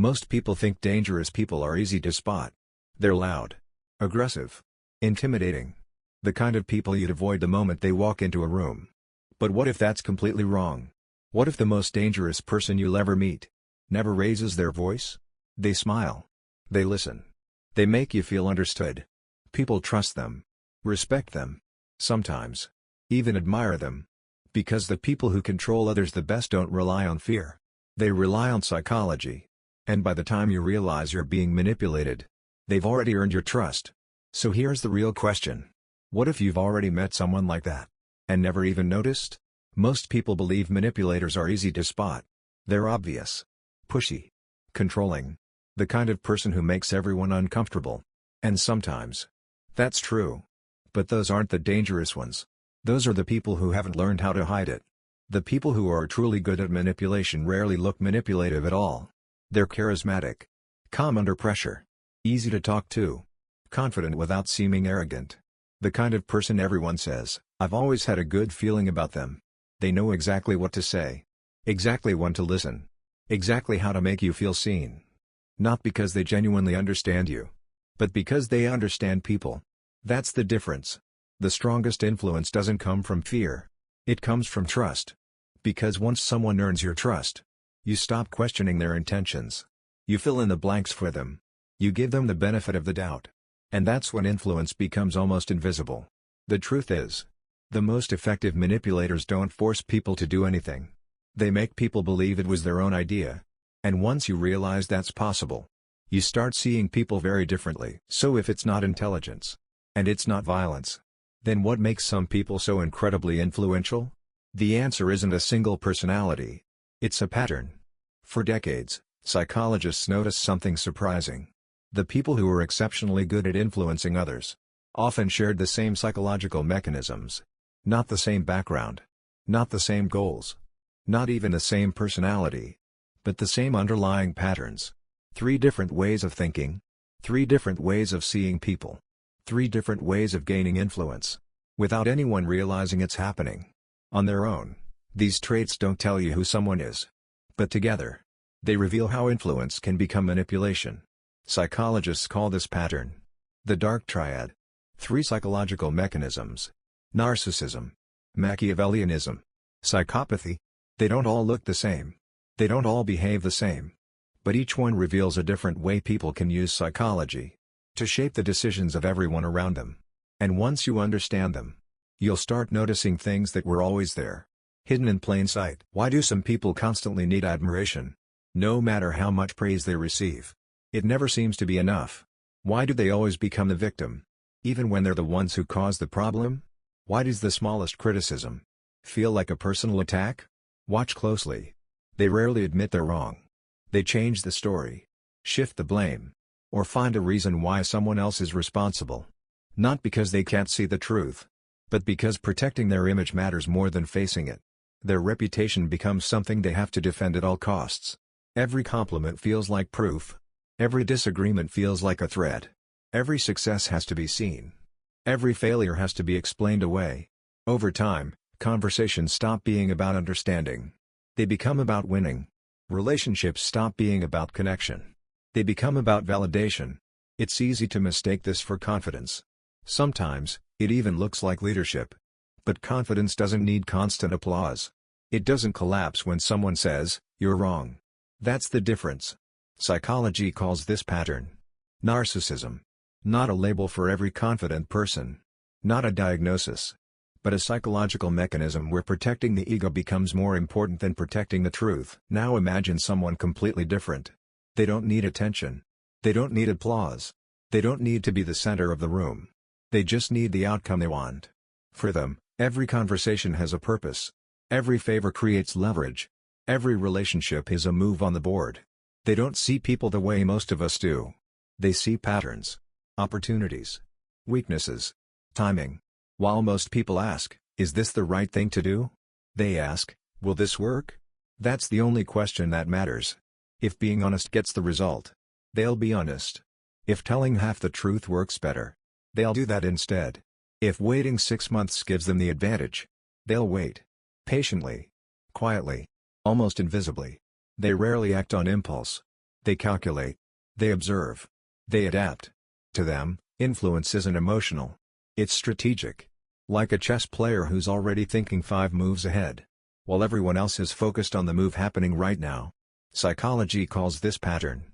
Most people think dangerous people are easy to spot. They're loud, aggressive, intimidating. The kind of people you'd avoid the moment they walk into a room. But what if that's completely wrong? What if the most dangerous person you'll ever meet never raises their voice? They smile. They listen. They make you feel understood. People trust them, respect them, sometimes even admire them. Because the people who control others the best don't rely on fear. They rely on psychology. And by the time you realize you're being manipulated, they've already earned your trust. So here's the real question. What if you've already met someone like that and never even noticed? Most people believe manipulators are easy to spot. They're obvious, pushy, controlling, the kind of person who makes everyone uncomfortable. And sometimes that's true. But those aren't the dangerous ones. Those are the people who haven't learned how to hide it. The people who are truly good at manipulation rarely look manipulative at all. They're charismatic, calm under pressure, easy to talk to, confident without seeming arrogant. The kind of person everyone says, "I've always had a good feeling about them." They know exactly what to say, exactly when to listen, exactly how to make you feel seen. Not because they genuinely understand you, but because they understand people. That's the difference. The strongest influence doesn't come from fear. It comes from trust. Because once someone earns your trust, you stop questioning their intentions. You fill in the blanks for them. You give them the benefit of the doubt. And that's when influence becomes almost invisible. The truth is, the most effective manipulators don't force people to do anything. They make people believe it was their own idea. And once you realize that's possible, you start seeing people very differently. So if it's not intelligence, and it's not violence, then what makes some people so incredibly influential? The answer isn't a single personality. It's a pattern. For decades, psychologists noticed something surprising. The people who were exceptionally good at influencing others often shared the same psychological mechanisms. Not the same background. Not the same goals. Not even the same personality. But the same underlying patterns. 3 different ways of thinking. 3 different ways of seeing people. 3 different ways of gaining influence. Without anyone realizing it's happening. On their own, these traits don't tell you who someone is. But together, they reveal how influence can become manipulation. Psychologists call this pattern the Dark Triad. 3 psychological mechanisms. Narcissism. Machiavellianism. Psychopathy. They don't all look the same. They don't all behave the same. But each one reveals a different way people can use psychology to shape the decisions of everyone around them. And once you understand them, you'll start noticing things that were always there, hidden in plain sight. Why do some people constantly need admiration? No matter how much praise they receive, it never seems to be enough. Why do they always become the victim, even when they're the ones who caused the problem? Why does the smallest criticism feel like a personal attack? Watch closely. They rarely admit they're wrong. They change the story, shift the blame, or find a reason why someone else is responsible. Not because they can't see the truth, but because protecting their image matters more than facing it. Their reputation becomes something they have to defend at all costs. Every compliment feels like proof. Every disagreement feels like a threat. Every success has to be seen. Every failure has to be explained away. Over time, conversations stop being about understanding. They become about winning. Relationships stop being about connection. They become about validation. It's easy to mistake this for confidence. Sometimes, it even looks like leadership. But confidence doesn't need constant applause. It doesn't collapse when someone says, "You're wrong." That's the difference. Psychology calls this pattern narcissism. Not a label for every confident person. Not a diagnosis. But a psychological mechanism where protecting the ego becomes more important than protecting the truth. Now imagine someone completely different. They don't need attention. They don't need applause. They don't need to be the center of the room. They just need the outcome they want. For them, every conversation has a purpose. Every favor creates leverage. Every relationship is a move on the board. They don't see people the way most of us do. They see patterns, opportunities, weaknesses, timing. While most people ask, "Is this the right thing to do?" they ask, "Will this work?" That's the only question that matters. If being honest gets the result, they'll be honest. If telling half the truth works better, they'll do that instead. If waiting 6 months gives them the advantage, they'll wait. Patiently, quietly, almost invisibly. They rarely act on impulse. They calculate. They observe. They adapt. To them, influence isn't emotional. It's strategic. Like a chess player who's already thinking 5 moves ahead, while everyone else is focused on the move happening right now. Psychology calls this pattern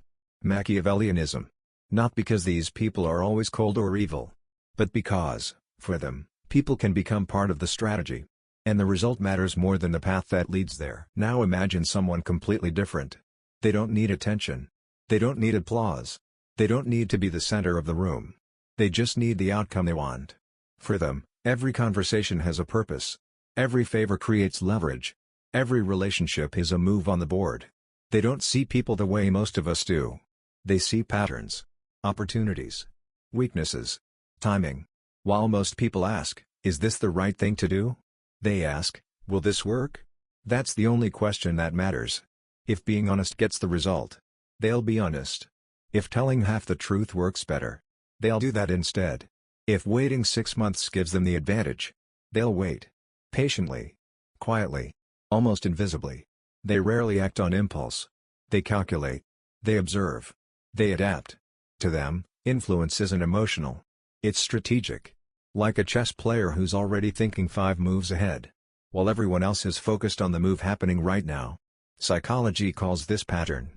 Machiavellianism. Not because these people are always cold or evil, but because, for them, people can become part of the strategy. And the result matters more than the path that leads there. Now imagine someone completely different. They don't need attention. They don't need applause. They don't need to be the center of the room. They just need the outcome they want. For them, every conversation has a purpose. Every favor creates leverage. Every relationship is a move on the board. They don't see people the way most of us do. They see patterns, opportunities, weaknesses, timing. While most people ask, is this the right thing to do? They ask, will this work? That's the only question that matters. If being honest gets the result, they'll be honest. If telling half the truth works better, they'll do that instead. If waiting 6 months gives them the advantage, they'll wait. Patiently. Quietly. Almost invisibly. They rarely act on impulse. They calculate. They observe. They adapt. To them, influence isn't emotional. It's strategic. Like a chess player who's already thinking 5 moves ahead, while everyone else is focused on the move happening right now. Psychology calls this pattern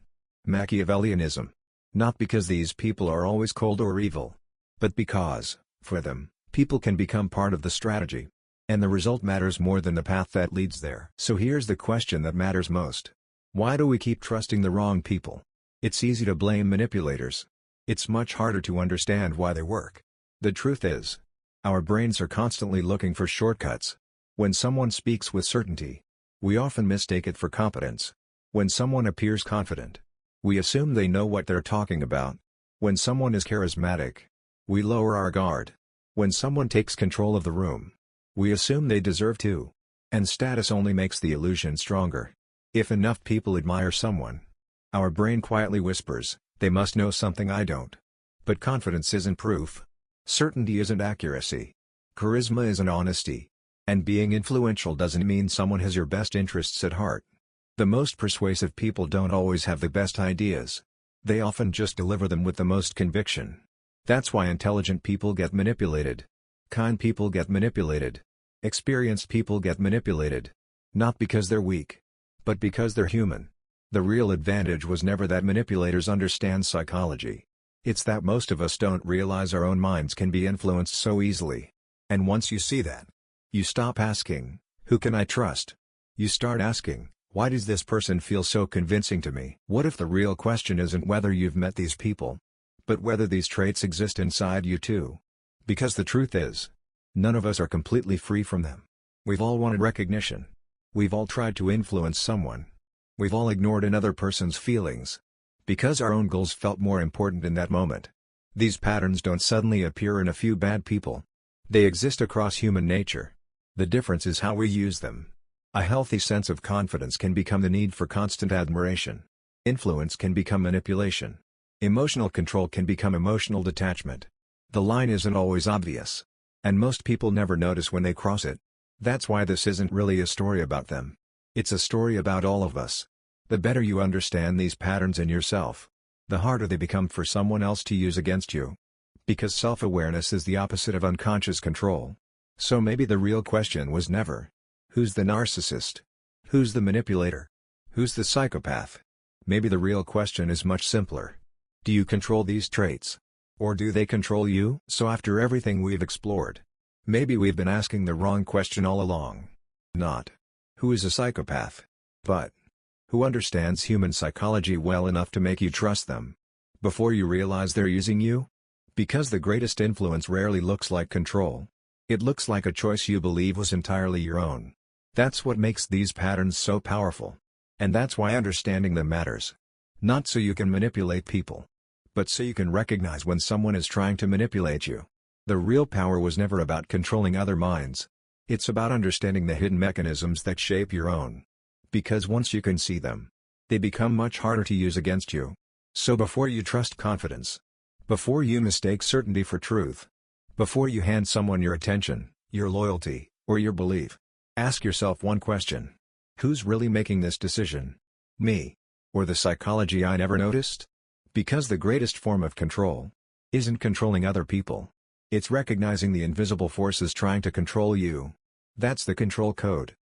Machiavellianism. Not because these people are always cold or evil, but because, for them, people can become part of the strategy. And the result matters more than the path that leads there. So here's the question that matters most. Why do we keep trusting the wrong people? It's easy to blame manipulators. It's much harder to understand why they work. The truth is, our brains are constantly looking for shortcuts. When someone speaks with certainty, we often mistake it for competence. When someone appears confident, we assume they know what they're talking about. When someone is charismatic, we lower our guard. When someone takes control of the room, we assume they deserve to. And status only makes the illusion stronger. If enough people admire someone, our brain quietly whispers, they must know something I don't. But confidence isn't proof. Certainty isn't accuracy. Charisma isn't honesty. And being influential doesn't mean someone has your best interests at heart. The most persuasive people don't always have the best ideas. They often just deliver them with the most conviction. That's why intelligent people get manipulated. Kind people get manipulated. Experienced people get manipulated. Not because they're weak, but because they're human. The real advantage was never that manipulators understand psychology. It's that most of us don't realize our own minds can be influenced so easily. And once you see that, you stop asking, who can I trust? You start asking, why does this person feel so convincing to me? What if the real question isn't whether you've met these people, but whether these traits exist inside you too? Because the truth is, none of us are completely free from them. We've all wanted recognition. We've all tried to influence someone. We've all ignored another person's feelings, because our own goals felt more important in that moment. These patterns don't suddenly appear in a few bad people. They exist across human nature. The difference is how we use them. A healthy sense of confidence can become the need for constant admiration. Influence can become manipulation. Emotional control can become emotional detachment. The line isn't always obvious. And most people never notice when they cross it. That's why this isn't really a story about them. It's a story about all of us. The better you understand these patterns in yourself, the harder they become for someone else to use against you. Because self-awareness is the opposite of unconscious control. So maybe the real question was never, who's the narcissist? Who's the manipulator? Who's the psychopath? Maybe the real question is much simpler. Do you control these traits? Or do they control you? So after everything we've explored, maybe we've been asking the wrong question all along. Not, who is a psychopath? But, who understands human psychology well enough to make you trust them? Before you realize they're using you? Because the greatest influence rarely looks like control. It looks like a choice you believe was entirely your own. That's what makes these patterns so powerful. And that's why understanding them matters. Not so you can manipulate people, but so you can recognize when someone is trying to manipulate you. The real power was never about controlling other minds. It's about understanding the hidden mechanisms that shape your own. Because once you can see them, they become much harder to use against you. So before you trust confidence, before you mistake certainty for truth, before you hand someone your attention, your loyalty, or your belief, ask yourself one question. Who's really making this decision? Me? Or the psychology I never noticed? Because the greatest form of control isn't controlling other people. It's recognizing the invisible forces trying to control you. That's the control code.